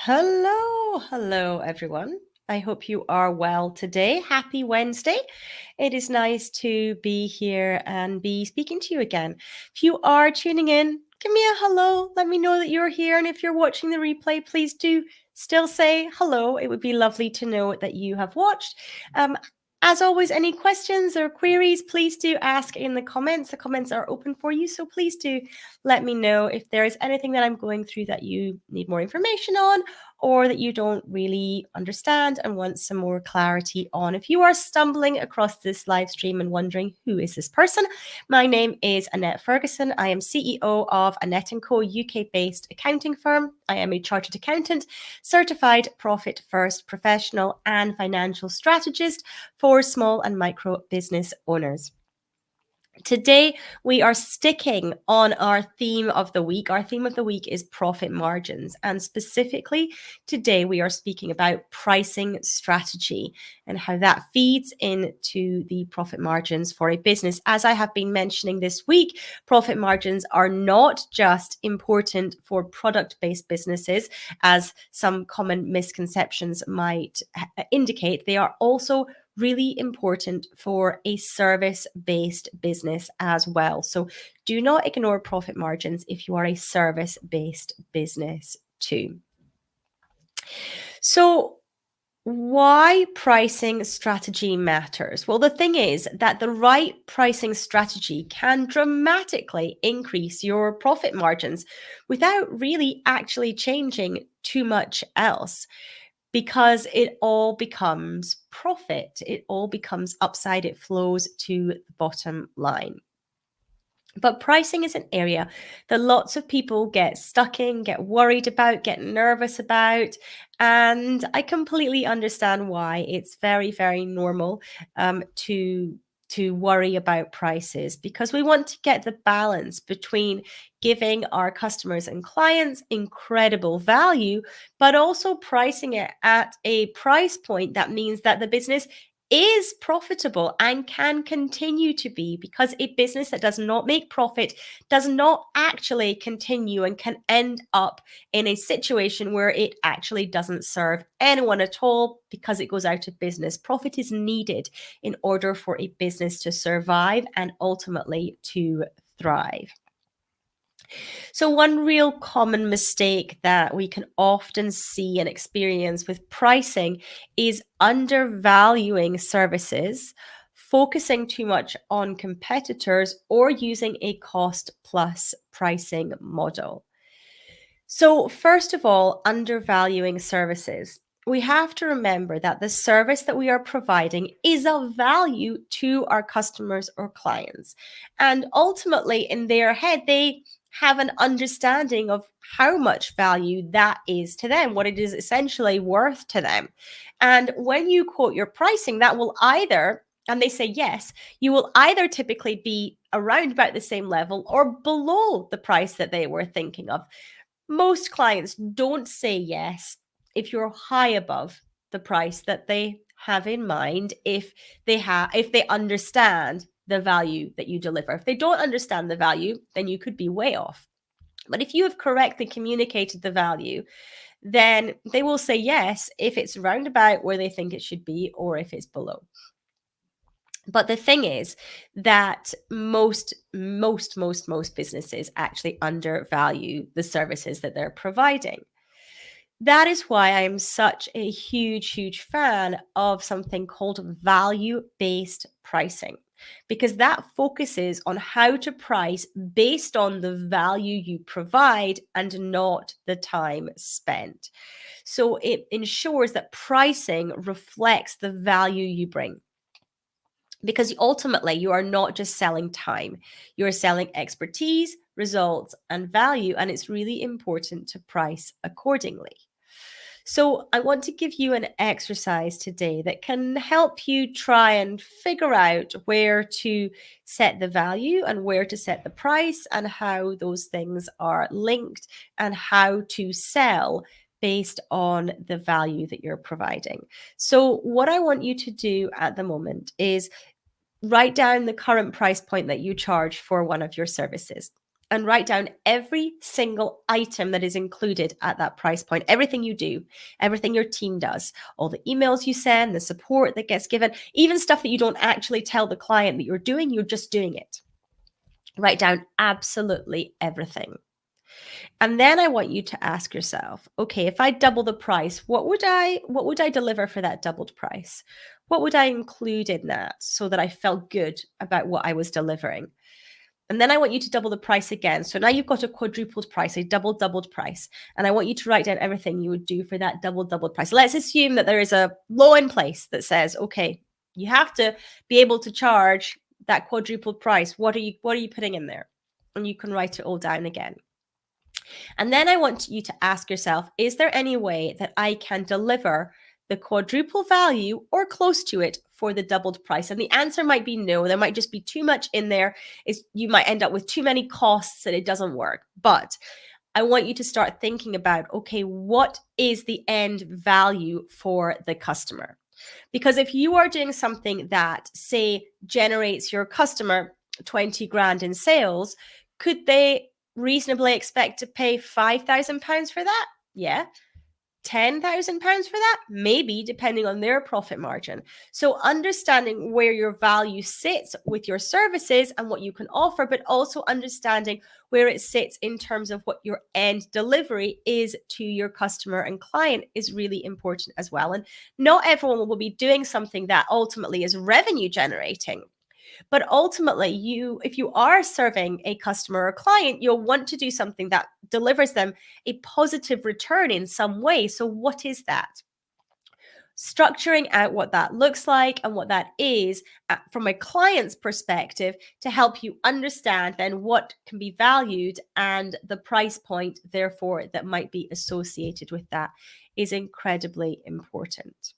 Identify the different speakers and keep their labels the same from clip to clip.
Speaker 1: Hello, everyone. I hope you are well today. Happy Wednesday. It is nice to be here and be speaking to you again. If you are tuning in, give me a hello. Let me know that you're here. And if you're watching the replay, please do still say hello. It would be lovely to know that you have watched. As always, any questions or queries, please do ask in the comments. The comments are open for you, so please do let me know if there is anything that I'm going through that you need more information on or that you don't really understand and want some more clarity on. If you are stumbling across this live stream and wondering who is this person, my name is Annette Ferguson. I am CEO of Annette & Co, UK-based accounting firm. I am a chartered accountant, certified profit first professional and financial strategist for small and micro business owners. Today, we are sticking on our theme of the week. Our theme of the week is profit margins. And specifically, today we are speaking about pricing strategy and how that feeds into the profit margins for a business. As I have been mentioning this week, profit margins are not just important for product-based businesses, as some common misconceptions might indicate. They are also really important for a service-based business as well. So do not ignore profit margins if you are a service-based business too. So why pricing strategy matters? Well, the thing is that the right pricing strategy can dramatically increase your profit margins without really actually changing too much else, because it all becomes profit. It all becomes upside. It flows to the bottom line. But pricing is an area that lots of people get stuck in, get worried about, get nervous about. And I completely understand why. It's very, very normal to worry about prices, because we want to get the balance between giving our customers and clients incredible value, but also pricing it at a price point that means that the business is profitable and can continue to be, because a business that does not make profit does not actually continue and can end up in a situation where it actually doesn't serve anyone at all because it goes out of business. Profit is needed in order for a business to survive and ultimately to thrive. So one real common mistake that we can often see and experience with pricing is undervaluing services, focusing too much on competitors, or using a cost plus pricing model. So first of all, undervaluing services. We have to remember that the service that we are providing is of value to our customers or clients. And ultimately, in their head, they have an understanding of how much value that is to them, what it is essentially worth to them. And when you quote your pricing, that will either, and they say yes, you will either typically be around about the same level or below the price that they were thinking of. Most clients don't say yes if you're high above the price that they have in mind, if they understand the value that you deliver. If they don't understand the value, then you could be way off. But if you have correctly communicated the value, then they will say yes if it's roundabout where they think it should be, or if it's below. But the thing is that most businesses actually undervalue the services that they're providing. That is why I'm such a huge fan of something called value-based pricing, because that focuses on how to price based on the value you provide and not the time spent. So it ensures that pricing reflects the value you bring, because ultimately you are not just selling time, you're selling expertise, results, and value, and it's really important to price accordingly. So I want to give you an exercise today that can help you try and figure out where to set the value and where to set the price, and how those things are linked, and how to sell based on the value that you're providing. So what I want you to do at the moment is write down the current price point that you charge for one of your services. and write down every single item that is included at that price point. Everything you do, everything your team does, all the emails you send, the support that gets given, even stuff that you don't actually tell the client that you're doing, you're just doing it. Write down absolutely everything. And then I want you to ask yourself, okay, if I double the price, what would I deliver for that doubled price? What would I include in that so that I felt good about what I was delivering? And then I want you to double the price again. So now you've got a quadrupled price, a doubled price. And I want you to write down everything you would do for that doubled price. Let's assume that there is a law in place that says, okay, you have to be able to charge that quadrupled price. What are you putting in there? And you can write it all down again. And then I want you to ask yourself, is there any way that I can deliver the quadruple value or close to it for the doubled price? And the answer might be no. There might just be too much in there. You might end up with too many costs and it doesn't work. But I want you to start thinking about, okay, what is the end value for the customer? Because if you are doing something that, say, generates your customer 20 grand in sales, could they reasonably expect to pay £5,000 for that? Yeah. £10,000 for that? Maybe, depending on their profit margin. So understanding where your value sits with your services and what you can offer, but also understanding where it sits in terms of what your end delivery is to your customer and client is really important as well. And not everyone will be doing something that ultimately is revenue generating. But ultimately, if you are serving a customer or client, you'll want to do something that delivers them a positive return in some way. So what is that? Structuring out what that looks like and what that is from a client's perspective to help you understand then what can be valued and the price point, therefore, that might be associated with that is incredibly important.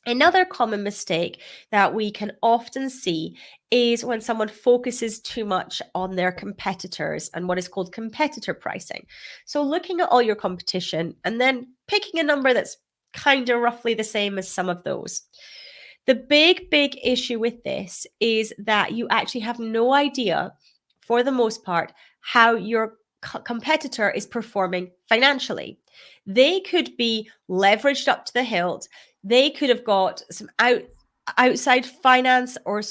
Speaker 1: Another common mistake that we can often see is when someone focuses too much on their competitors and what is called competitor pricing. So looking at all your competition and then picking a number that's kind of roughly the same as some of those. The big issue with this is that you actually have no idea, for the most part, how your competitor is performing financially. They could be leveraged up to the hilt. They could have got some outside finance or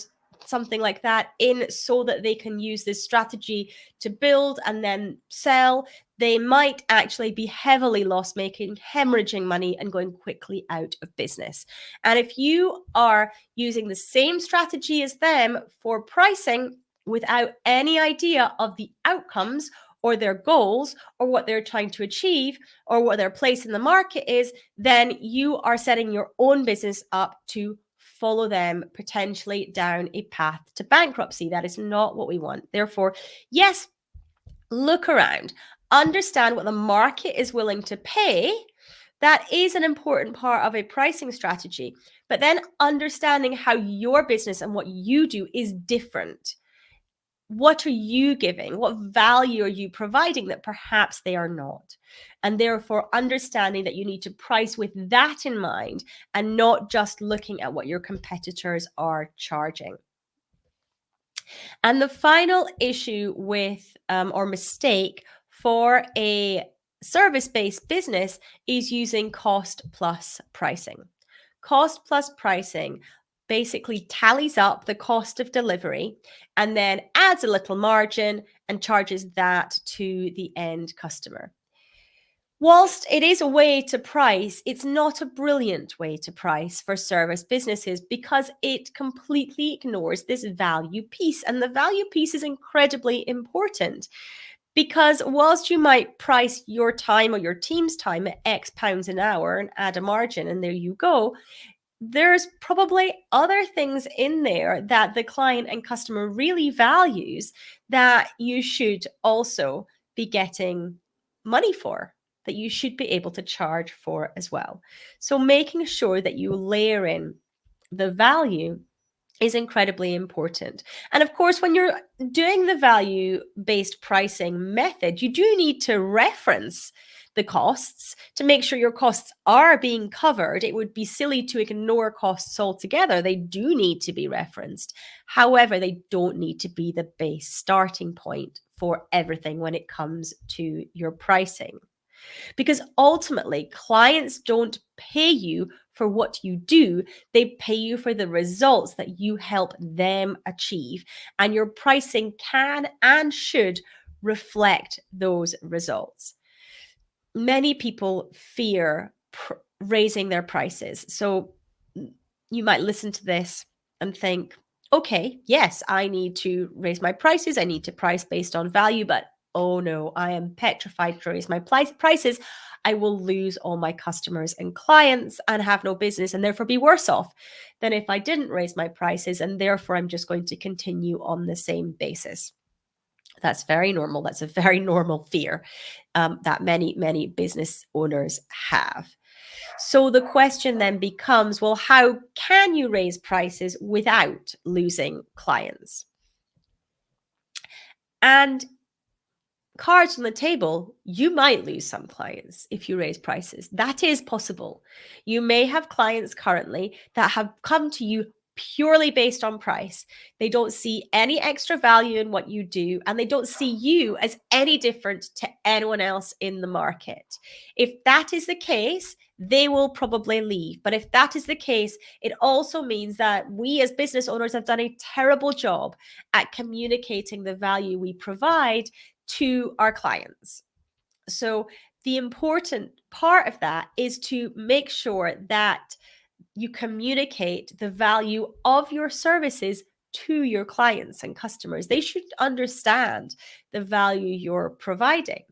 Speaker 1: something like that in so that they can use this strategy to build and then sell. They might actually be heavily loss making, hemorrhaging money and going quickly out of business. And if you are using the same strategy as them for pricing without any idea of the outcomes or their goals or what they're trying to achieve or what their place in the market is, then you are setting your own business up to follow them potentially down a path to bankruptcy. That is not what we want. Therefore, yes, look around, understand what the market is willing to pay. That is an important part of a pricing strategy. But then understanding how your business and what you do is different. What are you giving? What value are you providing that perhaps they are not? And therefore, understanding that you need to price with that in mind and not just looking at what your competitors are charging. And the final issue with or mistake for a service-based business is using cost plus pricing. Cost plus pricing basically tallies up the cost of delivery and then adds a little margin and charges that to the end customer. Whilst it is a way to price, it's not a brilliant way to price for service businesses because it completely ignores this value piece. And the value piece is incredibly important because whilst you might price your time or your team's time at X pounds an hour and add a margin, and there you go, there's probably other things in there that the client and customer really values that you should also be getting money for, that you should be able to charge for as well. So making sure that you layer in the value is incredibly important. And of course, when you're doing the value-based pricing method, you do need to reference the costs to make sure your costs are being covered. It would be silly to ignore costs altogether. They do need to be referenced. However, they don't need to be the base starting point for everything when it comes to your pricing. Because ultimately, clients don't pay you for what you do, they pay you for the results that you help them achieve. And your pricing can and should reflect those results. Many people fear raising their prices. So you might listen to this and think, okay, yes, I need to raise my prices. I need to price based on value, but oh no, I am petrified to raise my prices. I will lose all my customers and clients and have no business and therefore be worse off than if I didn't raise my prices. And therefore, I'm just going to continue on the same basis. That's very normal. That's a very normal fear that many business owners have. So the question then becomes, well, how can you raise prices without losing clients? And cards on the table, you might lose some clients if you raise prices. That is possible. You may have clients currently that have come to you purely based on price. They don't see any extra value in what you do, and they don't see you as any different to anyone else in the market. If that is the case, they will probably leave. But if that is the case, it also means that we as business owners have done a terrible job at communicating the value we provide to our clients. So the important part of that is to make sure that you communicate the value of your services to your clients and customers. They should understand the value you're providing.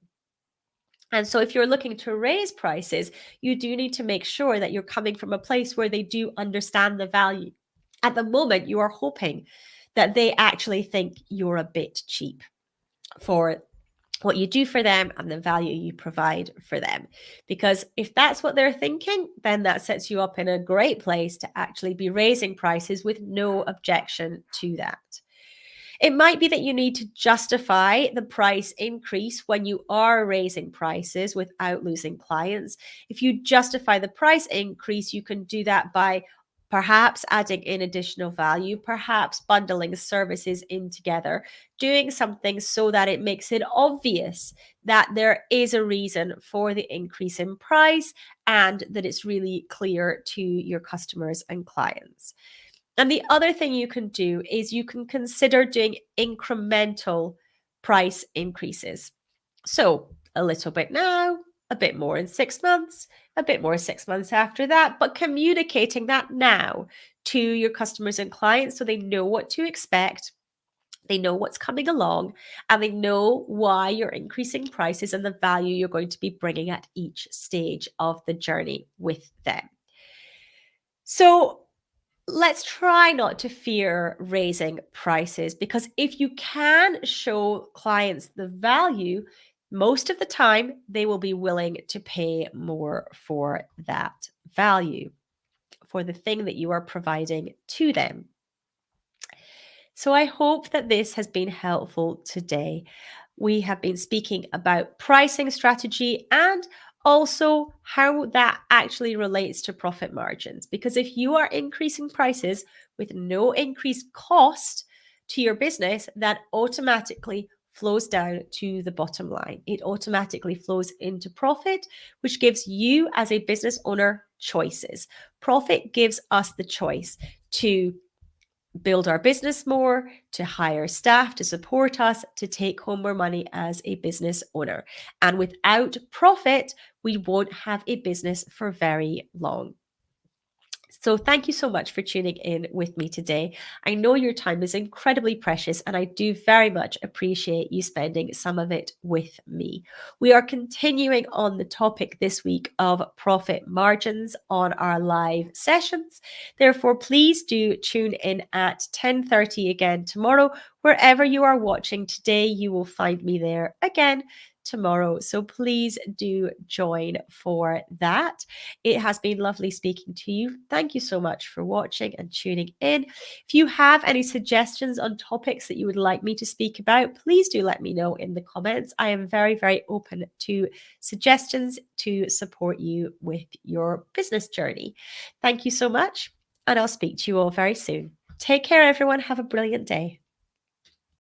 Speaker 1: And so if you're looking to raise prices, you do need to make sure that you're coming from a place where they do understand the value. At the moment, you are hoping that they actually think you're a bit cheap for what you do for them and the value you provide for them. Because if that's what they're thinking, then that sets you up in a great place to actually be raising prices with no objection to that. It might be that you need to justify the price increase when you are raising prices without losing clients. If you justify the price increase, you can do that by perhaps adding in additional value, perhaps bundling services in together, doing something so that it makes it obvious that there is a reason for the increase in price and that it's really clear to your customers and clients. And the other thing you can do is you can consider doing incremental price increases. So a little bit now, a bit more in 6 months, a bit more 6 months after that, but communicating that now to your customers and clients so they know what to expect. They know what's coming along and they know why you're increasing prices and the value you're going to be bringing at each stage of the journey with them. So let's try not to fear raising prices, because if you can show clients the value, most of the time they will be willing to pay more for that value, for the thing that you are providing to them. So I hope that this has been helpful today. We have been speaking about pricing strategy and also how that actually relates to profit margins. Because if you are increasing prices with no increased cost to your business, that automatically flows down to the bottom line. It automatically flows into profit, which gives you as a business owner choices. Profit gives us the choice to build our business more, to hire staff to support us, to take home more money as a business owner. And without profit, we won't have a business for very long. So thank you so much for tuning in with me today. I know your time is incredibly precious, and I do very much appreciate you spending some of it with me. We are continuing on the topic this week of profit margins on our live sessions. Therefore, please do tune in at 10:30 again tomorrow. Wherever you are watching today, you will find me there again tomorrow. So please do join for that. It has been lovely speaking to you. Thank you so much for watching and tuning in. If you have any suggestions on topics that you would like me to speak about, please do let me know in the comments. I am very open to suggestions to support you with your business journey. Thank you so much, and I'll speak to you all very soon. Take care, everyone. Have a brilliant day.